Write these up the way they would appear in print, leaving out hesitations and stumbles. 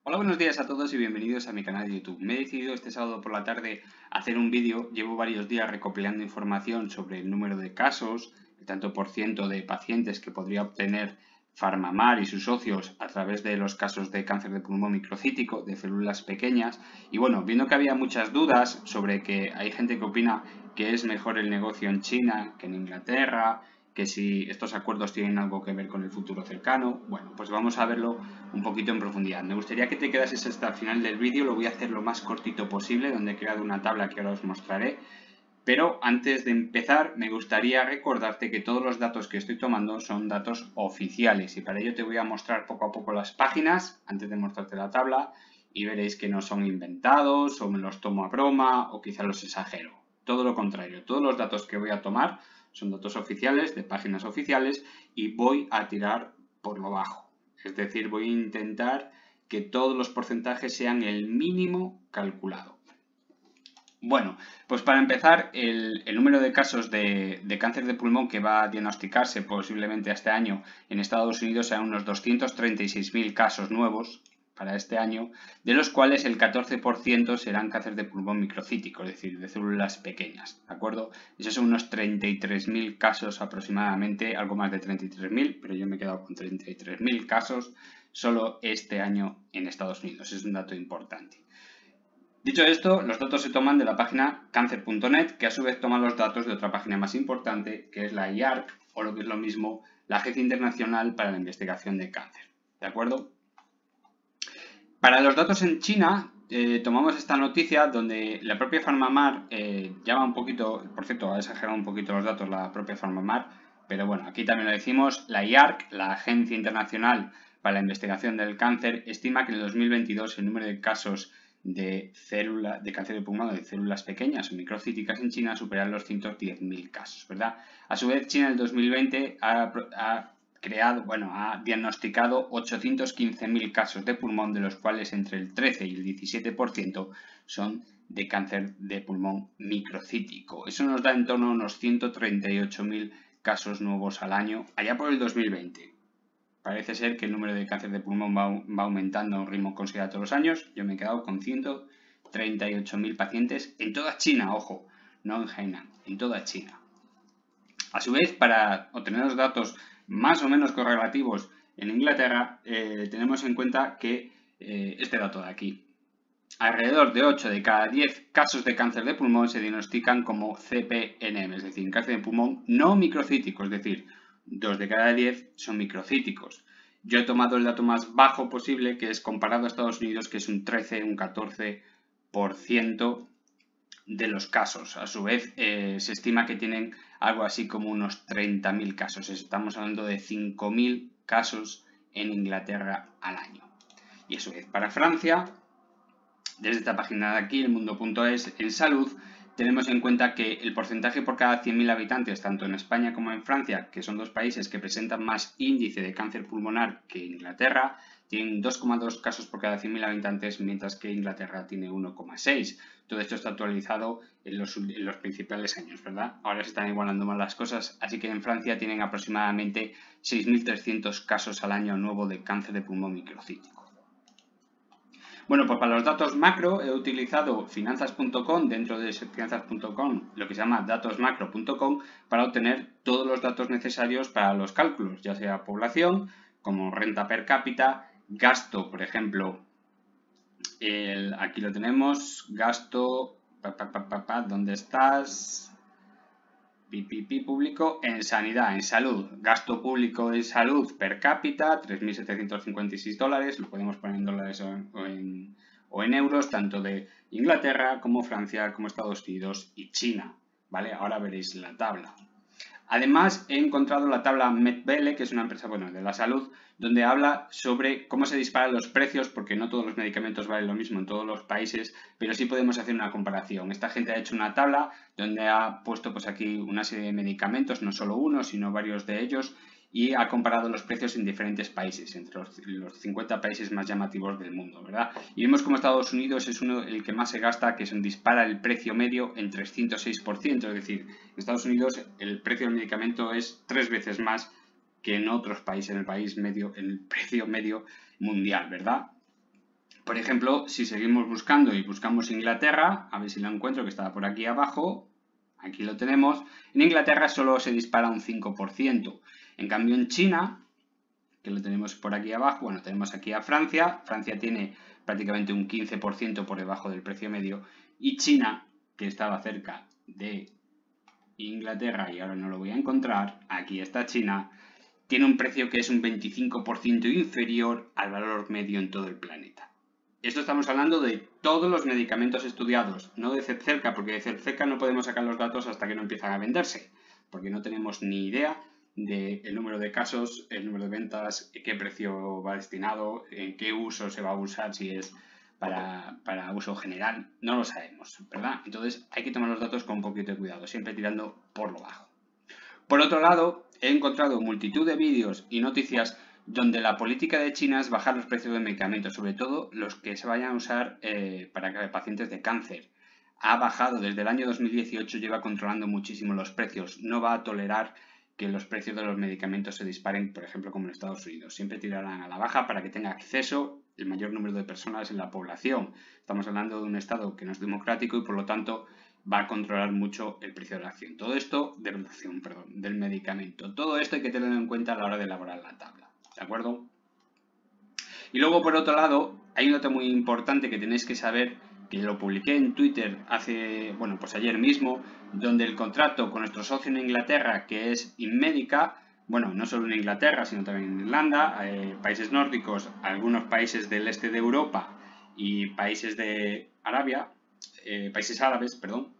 Hola, buenos días a todos y bienvenidos a mi canal de YouTube. Me he decidido este sábado por la tarde hacer un vídeo. Llevo varios días recopilando información sobre el número de casos, el tanto por ciento de pacientes que podría obtener PharmaMar y sus socios a través de los casos de cáncer de pulmón microcítico, de células pequeñas. Y bueno, viendo que había muchas dudas sobre que hay gente que opina que es mejor el negocio en China que en Inglaterra, que si estos acuerdos tienen algo que ver con el futuro cercano. Bueno, pues vamos a verlo un poquito en profundidad. Me gustaría que te quedases hasta el final del vídeo, lo voy a hacer lo más cortito posible, donde he creado una tabla que ahora os mostraré. Pero antes de empezar, me gustaría recordarte que todos los datos que estoy tomando son datos oficiales y para ello te voy a mostrar poco a poco las páginas antes de mostrarte la tabla y veréis que no son inventados o me los tomo a broma o quizá los exagero. Todo lo contrario, todos los datos que voy a tomar son datos oficiales, de páginas oficiales, y voy a tirar por lo bajo. Es decir, voy a intentar que todos los porcentajes sean el mínimo calculado. Bueno, pues para empezar, el número de casos de cáncer de pulmón que va a diagnosticarse posiblemente este año en Estados Unidos serán unos 236.000 casos nuevos para este año, de los cuales el 14% serán cáncer de pulmón microcítico, es decir, de células pequeñas, ¿de acuerdo? Esos son unos 33.000 casos aproximadamente, algo más de 33.000, pero yo me he quedado con 33.000 casos solo este año en Estados Unidos, es un dato importante. Dicho esto, los datos se toman de la página cancer.net, que a su vez toma los datos de otra página más importante, que es la IARC, o lo que es lo mismo, la Agencia Internacional para la Investigación de Cáncer. ¿De acuerdo? Para los datos en China, tomamos esta noticia donde la propia PharmaMar llama un poquito, por cierto, ha exagerado un poquito los datos la propia PharmaMar, pero bueno, aquí también lo decimos, la IARC, la Agencia Internacional para la Investigación del Cáncer, estima que en el 2022 el número de casos de cáncer de pulmón de células pequeñas o microcíticas en China superará los 110.000 casos, ¿verdad? A su vez, China en el 2020 ha diagnosticado 815.000 casos de pulmón, de los cuales entre el 13 y el 17% son de cáncer de pulmón microcítico. Eso nos da en torno a unos 138.000 casos nuevos al año, allá por el 2020. Parece ser que el número de cáncer de pulmón va aumentando a un ritmo considerable todos los años. Yo me he quedado con 138.000 pacientes en toda China, ojo, no en Hainan, en toda China. A su vez, para obtener los datos más o menos correlativos en Inglaterra, tenemos en cuenta que este dato de aquí. Alrededor de 8 de cada 10 casos de cáncer de pulmón se diagnostican como CPNM, es decir, cáncer de pulmón no microcítico, es decir, 2 de cada 10 son microcíticos. Yo he tomado el dato más bajo posible, que es comparado a Estados Unidos, que es un 13, un 14% de los casos. A su vez, se estima que tienen algo así como unos 30.000 casos. Estamos hablando de 5.000 casos en Inglaterra al año. Y a su vez, para Francia, desde esta página de aquí, elmundo.es, en salud, tenemos en cuenta que el porcentaje por cada 100.000 habitantes, tanto en España como en Francia, que son dos países que presentan más índice de cáncer pulmonar que Inglaterra, tienen 2,2 casos por cada 100.000 habitantes, mientras que Inglaterra tiene 1,6. Todo esto está actualizado en los principales años, ¿verdad? Ahora se están igualando más las cosas, así que en Francia tienen aproximadamente 6.300 casos al año nuevo de cáncer de pulmón microcítico. Bueno, pues para los datos macro he utilizado finanzas.com, dentro de finanzas.com lo que se llama datosmacro.com, para obtener todos los datos necesarios para los cálculos, ya sea población, como renta per cápita, gasto, por ejemplo, aquí lo tenemos, gasto, ¿dónde estás? Público en sanidad, en salud, gasto público en salud per cápita, 3.756 dólares, lo podemos poner en dólares o en euros, tanto de Inglaterra como Francia, como Estados Unidos y China, ¿vale? Ahora veréis la tabla. Además, he encontrado la tabla MedBelle, que es una empresa de la salud, donde habla sobre cómo se disparan los precios, porque no todos los medicamentos valen lo mismo en todos los países, pero sí podemos hacer una comparación. Esta gente ha hecho una tabla donde ha puesto pues aquí una serie de medicamentos, no solo uno, sino varios de ellos, y ha comparado los precios en diferentes países, entre los 50 países más llamativos del mundo, ¿verdad? Y vemos como Estados Unidos es el que más se gasta, que dispara el precio medio en 306%, es decir, en Estados Unidos el precio del medicamento es 3 veces más que en otros países, en el precio medio mundial, ¿verdad? Por ejemplo, si seguimos buscando y buscamos Inglaterra, a ver si lo encuentro, que estaba por aquí abajo, aquí lo tenemos, en Inglaterra solo se dispara un 5%. En cambio en China, que lo tenemos por aquí abajo, bueno, tenemos aquí a Francia, Francia tiene prácticamente un 15% por debajo del precio medio, y China, que estaba cerca de Inglaterra y ahora no lo voy a encontrar, aquí está China, tiene un precio que es un 25% inferior al valor medio en todo el planeta. Esto estamos hablando de todos los medicamentos estudiados, no de Zepzelca, porque de Zepzelca no podemos sacar los datos hasta que no empiezan a venderse, porque no tenemos ni idea del número de casos, el número de ventas, qué precio va destinado, en qué uso se va a usar, si es para uso general, no lo sabemos, ¿verdad? Entonces hay que tomar los datos con un poquito de cuidado, siempre tirando por lo bajo. Por otro lado, he encontrado multitud de vídeos y noticias donde la política de China es bajar los precios de medicamentos, sobre todo los que se vayan a usar para pacientes de cáncer. Ha bajado desde el año 2018, lleva controlando muchísimo los precios. No va a tolerar que los precios de los medicamentos se disparen, por ejemplo, como en Estados Unidos. Siempre tirarán a la baja para que tenga acceso el mayor número de personas en la población. Estamos hablando de un Estado que no es democrático y, por lo tanto, va a controlar mucho el precio de la acción. Todo esto, del medicamento. Todo esto hay que tenerlo en cuenta a la hora de elaborar la tabla. ¿De acuerdo? Y luego, por otro lado, hay un dato muy importante que tenéis que saber, que lo publiqué en Twitter pues ayer mismo, donde el contrato con nuestro socio en Inglaterra, que es Inmédica, bueno, no solo en Inglaterra, sino también en Irlanda, países nórdicos, algunos países del este de Europa y países de Arabia, países árabes, perdón.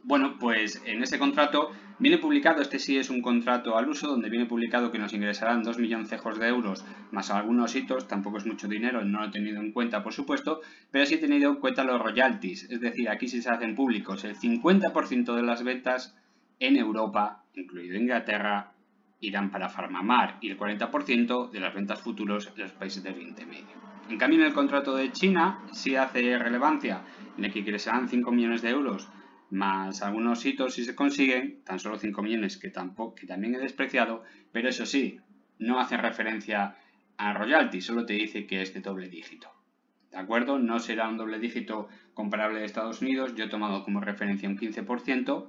Bueno, pues en ese contrato viene publicado, este sí es un contrato al uso, donde viene publicado que nos ingresarán 2 milloncejos de euros más algunos hitos, tampoco es mucho dinero, no lo he tenido en cuenta por supuesto, pero sí he tenido en cuenta los royalties, es decir, aquí sí se hacen públicos el 50% de las ventas en Europa, incluido Inglaterra, irán para Farmamar y el 40% de las ventas futuros en los países de Oriente Medio. En cambio, en el contrato de China sí hace relevancia en el que ingresarán 5 millones de euros más algunos hitos si se consiguen, tan solo 5 millones que también he despreciado, pero eso sí, no hace referencia a royalty, solo te dice que es de doble dígito. ¿De acuerdo? No será un doble dígito comparable de Estados Unidos, yo he tomado como referencia un 15%,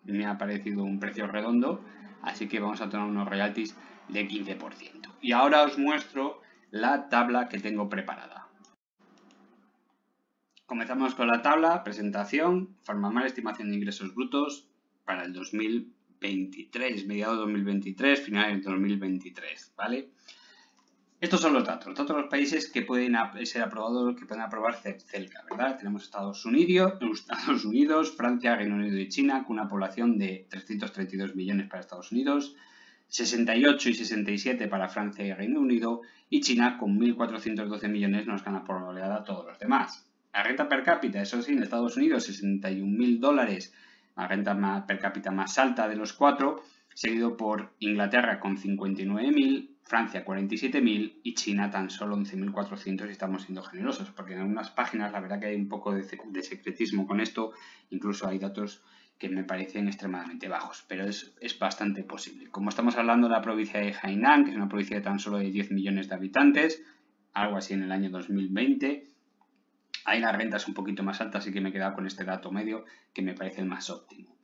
me ha parecido un precio redondo, así que vamos a tomar unos royalties de 15%. Y ahora os muestro la tabla que tengo preparada. Comenzamos con la tabla, presentación, Farmamar, estimación de ingresos brutos para el 2023, mediados de 2023, finales de 2023, ¿vale? Estos son los datos de los países que pueden ser aprobados, que pueden aprobar Zepzelca, ¿verdad? Tenemos Estados Unidos, Francia, Reino Unido y China, con una población de 332 millones para Estados Unidos, 68 y 67 para Francia y Reino Unido, y China con 1.412 millones nos gana por goleada a todos los demás. La renta per cápita, eso sí, en Estados Unidos, $61.000, la renta per cápita más alta de los cuatro, seguido por Inglaterra con 59.000, Francia 47.000 y China tan solo 11.400 y estamos siendo generosos, porque en algunas páginas la verdad que hay un poco de secretismo con esto, incluso hay datos que me parecen extremadamente bajos, pero es bastante posible. Como estamos hablando de la provincia de Hainan, que es una provincia de tan solo de 10 millones de habitantes, algo así en el año 2020, ahí la renta es un poquito más alta, así que me he quedado con este dato medio que me parece el más óptimo.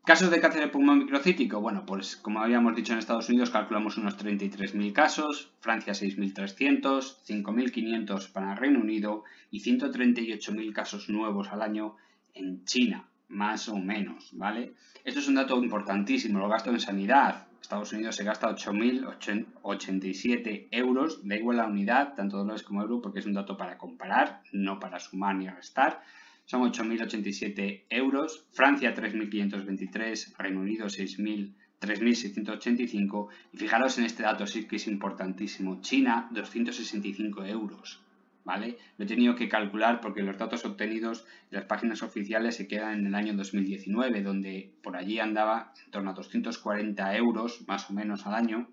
¿Casos de cáncer de pulmón microcítico? Bueno, pues como habíamos dicho en Estados Unidos calculamos unos 33.000 casos, Francia 6.300, 5.500 para el Reino Unido y 138.000 casos nuevos al año en China, más o menos, ¿vale? Esto es un dato importantísimo, los gastos en sanidad. Estados Unidos se gasta 8.087 euros, da igual la unidad, tanto dólares como euros, porque es un dato para comparar, no para sumar ni restar. Son 8.087 euros, Francia 3.523, Reino Unido 3.685 y fijaros en este dato, sí que es importantísimo, China 265 euros, ¿vale? Lo he tenido que calcular porque los datos obtenidos de las páginas oficiales se quedan en el año 2019, donde por allí andaba en torno a 240 euros más o menos al año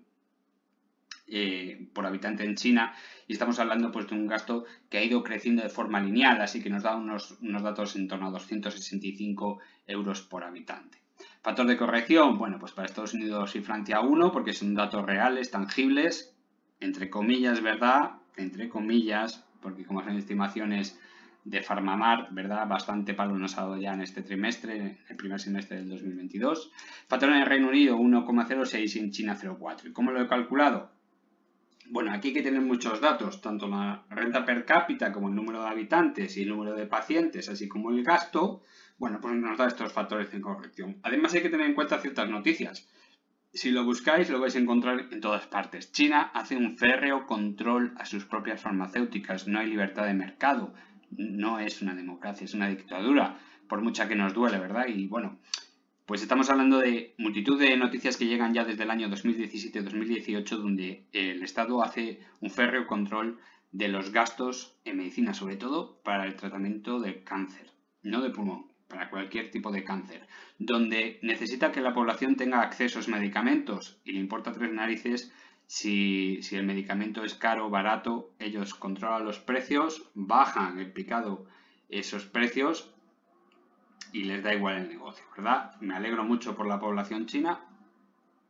por habitante en China y estamos hablando pues de un gasto que ha ido creciendo de forma lineal, así que nos da unos datos en torno a 265 euros por habitante. Factor de corrección, bueno, pues para Estados Unidos y Francia 1, porque son datos reales, tangibles, entre comillas, ¿verdad? Entre comillas, porque como son estimaciones de PharmaMar, ¿verdad? Bastante palo nos ha dado ya en este trimestre, en el primer semestre del 2022. Factor en el Reino Unido 1,06 y en China 0,4. ¿Y cómo lo he calculado? Bueno, aquí hay que tener muchos datos, tanto la renta per cápita como el número de habitantes y el número de pacientes, así como el gasto. Bueno, pues nos da estos factores de corrección. Además hay que tener en cuenta ciertas noticias. Si lo buscáis, lo vais a encontrar en todas partes. China hace un férreo control a sus propias farmacéuticas. No hay libertad de mercado. No es una democracia, es una dictadura. Por mucha que nos duele, ¿verdad? Y bueno, pues estamos hablando de multitud de noticias que llegan ya desde el año 2017-2018, donde el Estado hace un férreo control de los gastos en medicina, sobre todo para el tratamiento del cáncer, no de pulmón, para cualquier tipo de cáncer, donde necesita que la población tenga acceso a esos medicamentos y le importa tres narices si el medicamento es caro o barato. Ellos controlan los precios, bajan el picado esos precios y les da igual el negocio, ¿verdad? Me alegro mucho por la población china,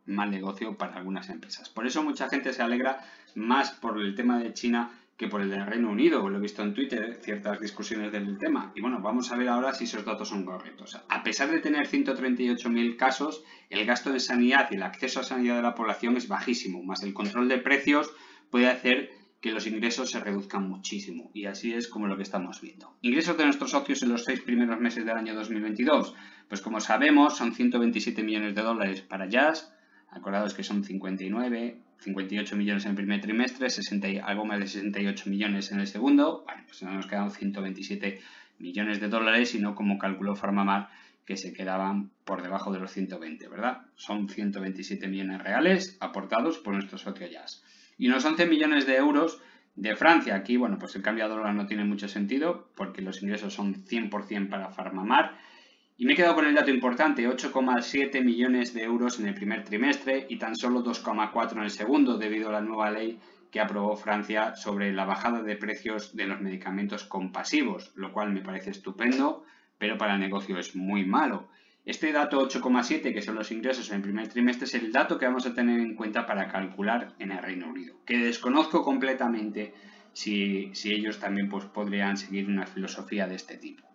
mal negocio para algunas empresas. Por eso mucha gente se alegra más por el tema de China que por el del Reino Unido. Lo he visto en Twitter, ciertas discusiones del tema. Y bueno, vamos a ver ahora si esos datos son correctos. A pesar de tener 138.000 casos, el gasto en sanidad y el acceso a sanidad de la población es bajísimo, más el control de precios puede hacer que los ingresos se reduzcan muchísimo, y así es como lo que estamos viendo. Ingresos de nuestros socios en los 6 primeros meses del año 2022, pues como sabemos son 127 millones de dólares para Jazz, acordaos que son 58 millones en el primer trimestre, algo más de 68 millones en el segundo. Bueno, pues nos quedan 127 millones de dólares y no como calculó PharmaMar, que se quedaban por debajo de los 120, ¿verdad? Son 127 millones reales aportados por nuestro socio Jazz. Y unos 11 millones de euros de Francia. Aquí, bueno, pues el cambio a dólar no tiene mucho sentido porque los ingresos son 100% para PharmaMar. Y me he quedado con el dato importante, 8,7 millones de euros en el primer trimestre y tan solo 2,4 en el segundo, debido a la nueva ley que aprobó Francia sobre la bajada de precios de los medicamentos compasivos, lo cual me parece estupendo, pero para el negocio es muy malo. Este dato 8,7, que son los ingresos en el primer trimestre, es el dato que vamos a tener en cuenta para calcular en el Reino Unido, que desconozco completamente si ellos también pues, podrían seguir una filosofía de este tipo.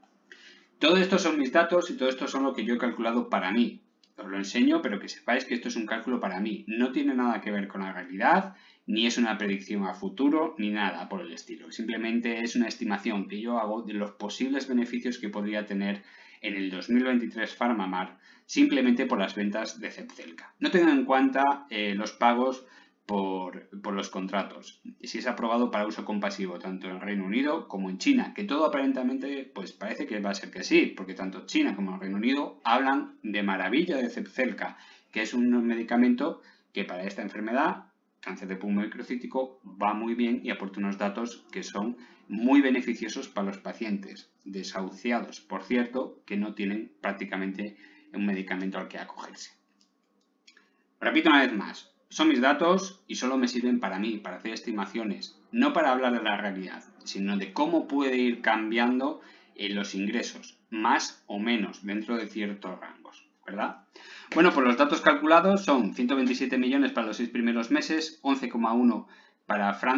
Todo esto son mis datos y todo esto son lo que yo he calculado para mí. Os lo enseño, pero que sepáis que esto es un cálculo para mí. No tiene nada que ver con la realidad, ni es una predicción a futuro, ni nada por el estilo. Simplemente es una estimación que yo hago de los posibles beneficios que podría tener en el 2023 PharmaMar, simplemente por las ventas de Zepzelca. No tengan en cuenta los pagos por los contratos, y si es aprobado para uso compasivo tanto en el Reino Unido como en China, que todo aparentemente pues parece que va a ser que sí, porque tanto China como el Reino Unido hablan de maravilla de Zepzelca, que es un medicamento que para esta enfermedad, cáncer de pulmón microcítico, va muy bien y aporta unos datos que son muy beneficiosos para los pacientes desahuciados, por cierto, que no tienen prácticamente un medicamento al que acogerse. Repito una vez más, son mis datos y solo me sirven para mí, para hacer estimaciones, no para hablar de la realidad, sino de cómo puede ir cambiando los ingresos, más o menos, dentro de ciertos rangos, ¿verdad? Bueno, pues los datos calculados son 127 millones para los 6 primeros meses, 11,1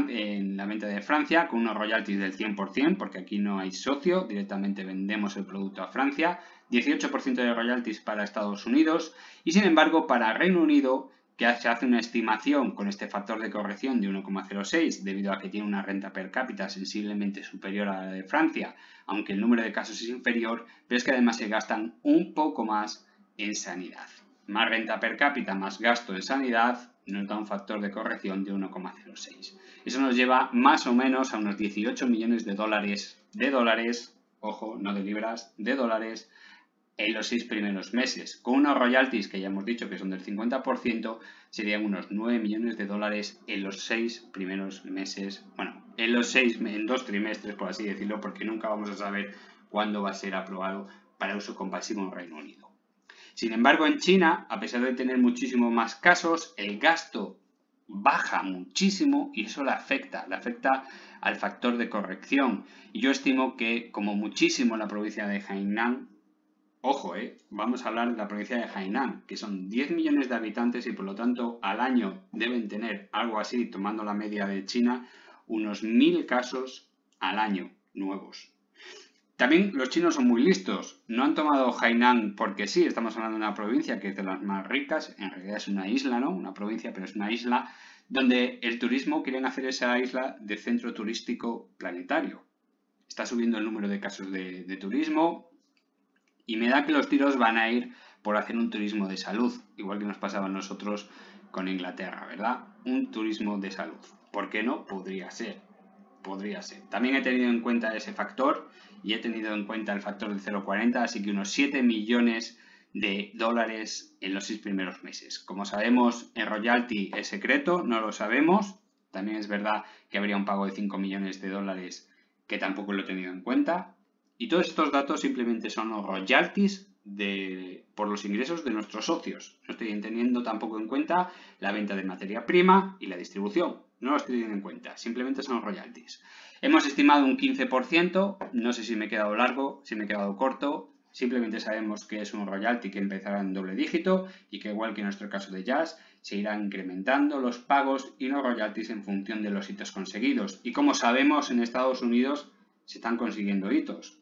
en la venta de Francia, con unos royalties del 100%, porque aquí no hay socio, directamente vendemos el producto a Francia, 18% de royalties para Estados Unidos, y sin embargo para Reino Unido, que se hace una estimación con este factor de corrección de 1,06 debido a que tiene una renta per cápita sensiblemente superior a la de Francia, aunque el número de casos es inferior, pero es que además se gastan un poco más en sanidad. Más renta per cápita más gasto en sanidad nos da un factor de corrección de 1,06. Eso nos lleva más o menos a unos 18 millones de dólares, ojo, no de libras, de dólares, en los 6 primeros meses. Con unos royalties que ya hemos dicho que son del 50%, serían unos 9 millones de dólares en los 6 primeros meses. Bueno, en 2 trimestres, por así decirlo, porque nunca vamos a saber cuándo va a ser aprobado para uso compasivo en Reino Unido. Sin embargo, en China, a pesar de tener muchísimos más casos, el gasto baja muchísimo y eso le afecta al factor de corrección. Y yo estimo que, como muchísimo en la provincia de Hainan, ojo, vamos a hablar de la provincia de Hainan, que son 10 millones de habitantes y por lo tanto al año deben tener algo así, tomando la media de China, unos 1000 casos al año nuevos. También los chinos son muy listos. No han tomado Hainan porque sí, estamos hablando de una provincia que es de las más ricas. En realidad es una isla, ¿no? Una provincia, pero es una isla donde el turismo, quieren hacer esa isla de centro turístico planetario. Está subiendo el número de casos de turismo y me da que los tiros van a ir por hacer un turismo de salud, igual que nos pasaba a nosotros con Inglaterra, ¿verdad? Un turismo de salud. ¿Por qué no? Podría ser. Podría ser. También he tenido en cuenta ese factor y he tenido en cuenta el factor de 0,40, así que unos 7 millones de dólares en los 6 primeros meses. Como sabemos, el royalty es secreto, no lo sabemos. También es verdad que habría un pago de 5 millones de dólares que tampoco lo he tenido en cuenta. Y todos estos datos simplemente son los royalties por los ingresos de nuestros socios. No estoy teniendo tampoco en cuenta la venta de materia prima y la distribución. No lo estoy teniendo en cuenta, simplemente son royalties. Hemos estimado un 15%, no sé si me he quedado largo, si me he quedado corto. Simplemente sabemos que es un royalty que empezará en doble dígito y que igual que en nuestro caso de Jazz, se irán incrementando los pagos y los royalties en función de los hitos conseguidos. Y como sabemos, en Estados Unidos se están consiguiendo hitos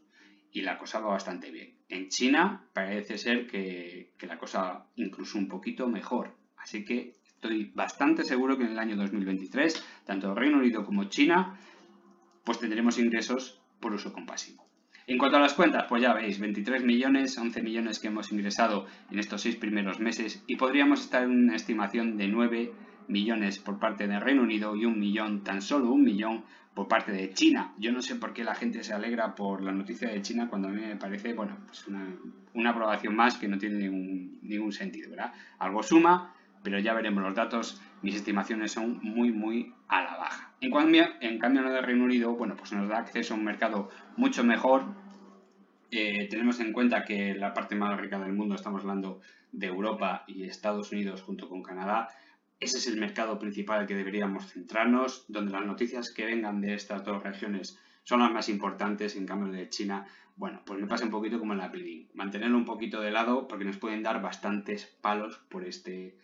y la cosa va bastante bien. En China parece ser que la cosa incluso un poquito mejor. Así que estoy bastante seguro que en el año 2023, tanto Reino Unido como China, pues tendremos ingresos por uso compasivo. En cuanto a las cuentas, pues ya veis, 23 millones, 11 millones que hemos ingresado en estos 6 primeros meses y podríamos estar en una estimación de 9 millones por parte del Reino Unido y 1 millón, tan solo 1 millón por parte de China. Yo no sé por qué la gente se alegra por la noticia de China cuando a mí me parece, bueno, pues una aprobación más que no tiene ningún sentido, ¿verdad? Algo suma, pero ya veremos los datos. Mis estimaciones son muy a la baja. En cambio, lo del Reino Unido, bueno, pues nos da acceso a un mercado mucho mejor. Tenemos en cuenta que la parte más rica del mundo, estamos hablando de Europa y Estados Unidos junto con Canadá. Ese es el mercado principal al que deberíamos centrarnos, donde las noticias que vengan de estas dos regiones son las más importantes. En cambio de China, bueno, pues me pasa un poquito como en la Pilín. Mantenerlo un poquito de lado porque nos pueden dar bastantes palos por este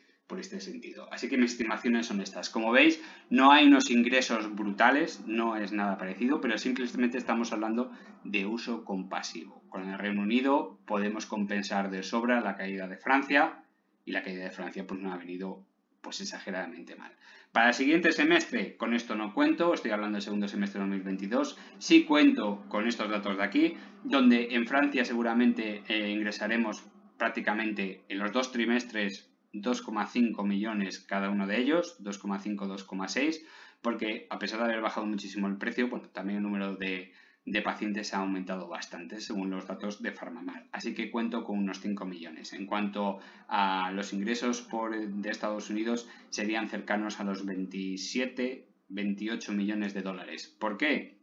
sentido. Así que mis estimaciones son estas. Como veis, no hay unos ingresos brutales, no es nada parecido, pero simplemente estamos hablando de uso compasivo. Con el Reino Unido podemos compensar de sobra la caída de Francia y la caída de Francia pues no ha venido pues exageradamente mal. Para el siguiente semestre, con esto no cuento, estoy hablando del segundo semestre de 2022, sí cuento con estos datos de aquí, donde en Francia seguramente ingresaremos prácticamente en los 2 trimestres 2,5 millones cada uno de ellos, 2,5, 2,6, porque a pesar de haber bajado muchísimo el precio, bueno, también el número de pacientes ha aumentado bastante según los datos de Farmamar. Así que cuento con unos 5 millones. En cuanto a los ingresos de Estados Unidos, serían cercanos a los 27, 28 millones de dólares. ¿Por qué?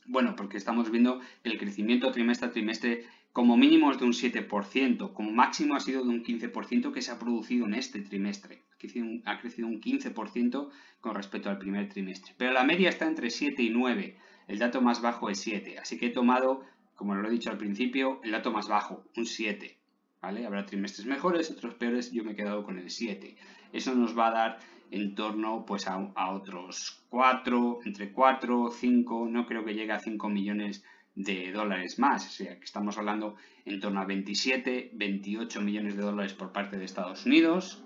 Bueno, porque estamos viendo el crecimiento trimestre a trimestre como mínimo es de un 7%, como máximo ha sido de un 15% que se ha producido en este trimestre. Ha crecido un 15% con respecto al primer trimestre. Pero la media está entre 7 y 9. El dato más bajo es 7. Así que he tomado, como lo he dicho al principio, el dato más bajo, un 7. ¿Vale? Habrá trimestres mejores, otros peores, yo me he quedado con el 7. Eso nos va a dar en torno pues a otros 4, entre 4, 5, no creo que llegue a 5 millones de dólares más, o sea que estamos hablando en torno a 27, 28 millones de dólares por parte de Estados Unidos,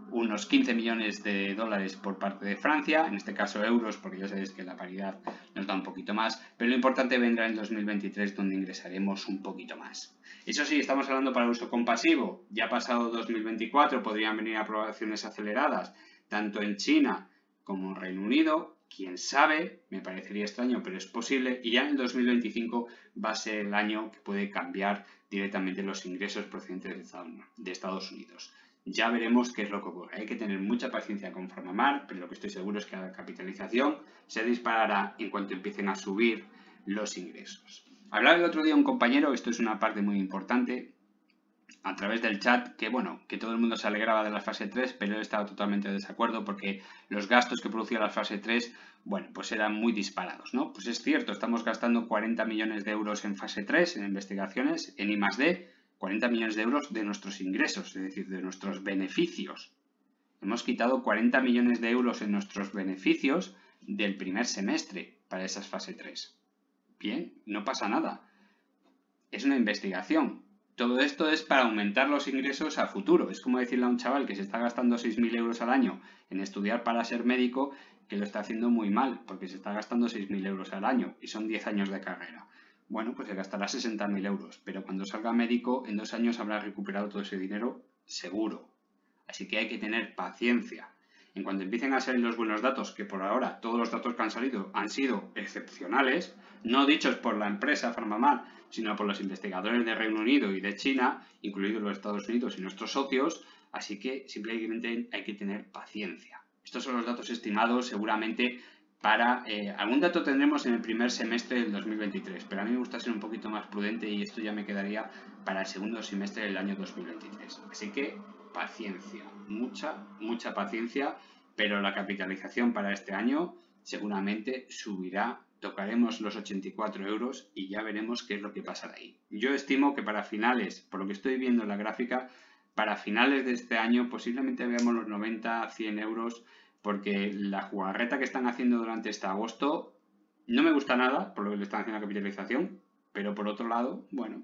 unos 15 millones de dólares por parte de Francia, en este caso euros, porque ya sabéis que la paridad nos da un poquito más, pero lo importante vendrá en 2023 donde ingresaremos un poquito más. Eso sí, estamos hablando para uso compasivo, ya pasado 2024 podrían venir aprobaciones aceleradas, tanto en China como en Reino Unido, quién sabe, me parecería extraño, pero es posible, y ya en el 2025 va a ser el año que puede cambiar directamente los ingresos procedentes de Estados Unidos. Ya veremos qué es lo que ocurre. Hay que tener mucha paciencia con Farmamar, pero lo que estoy seguro es que la capitalización se disparará en cuanto empiecen a subir los ingresos. Hablaba el otro día un compañero, esto es una parte muy importante, a través del chat, que bueno, que todo el mundo se alegraba de la fase 3, pero él estaba totalmente de desacuerdo porque los gastos que producía la fase 3, bueno, pues eran muy disparados, ¿no? Pues es cierto, estamos gastando 40 millones de euros en fase 3, en investigaciones, en I+D, 40 millones de euros de nuestros ingresos, es decir, de nuestros beneficios. Hemos quitado 40 millones de euros en nuestros beneficios del primer semestre para esas fase 3. Bien, no pasa nada. Es una investigación. Todo esto es para aumentar los ingresos a futuro. Es como decirle a un chaval que se está gastando 6.000 euros al año en estudiar para ser médico, que lo está haciendo muy mal, porque se está gastando 6.000 euros al año y son 10 años de carrera. Bueno, pues se gastará 60.000 euros, pero cuando salga médico, en 2 años habrá recuperado todo ese dinero seguro. Así que hay que tener paciencia. En cuanto empiecen a salir los buenos datos, que por ahora todos los datos que han salido han sido excepcionales, no dichos por la empresa PharmaMar, sino por los investigadores de Reino Unido y de China, incluidos los Estados Unidos y nuestros socios, así que simplemente hay que tener paciencia. Estos son los datos estimados seguramente para... algún dato tendremos en el primer semestre del 2023, pero a mí me gusta ser un poquito más prudente y esto ya me quedaría para el segundo semestre del año 2023. Así que paciencia, mucha paciencia, pero la capitalización para este año seguramente subirá, tocaremos los 84 euros y ya veremos qué es lo que pasa de ahí. Yo estimo que para finales, por lo que estoy viendo en la gráfica, para finales de este año posiblemente veamos los 90-100 euros, porque la jugarreta que están haciendo durante este agosto no me gusta nada, por lo que le están haciendo la capitalización, pero por otro lado, bueno,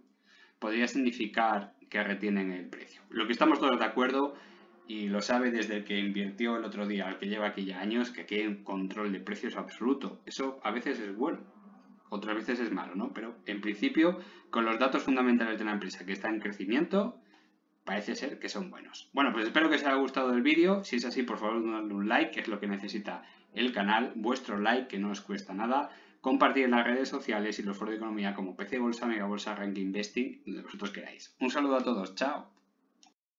podría significar que retienen el precio. Lo que estamos todos de acuerdo, y lo sabe desde el que invirtió el otro día, al que lleva aquí ya años, que aquí hay un control de precios absoluto. Eso a veces es bueno, otras veces es malo, ¿no? Pero en principio, con los datos fundamentales de la empresa que está en crecimiento, parece ser que son buenos. Bueno, pues espero que os haya gustado el vídeo. Si es así, por favor, dadle un like, que es lo que necesita el canal. Vuestro like, que no os cuesta nada. Compartir en las redes sociales y los foros de economía como PC Bolsa, Mega Bolsa, Rank Investing, donde vosotros queráis. Un saludo a todos. Chao.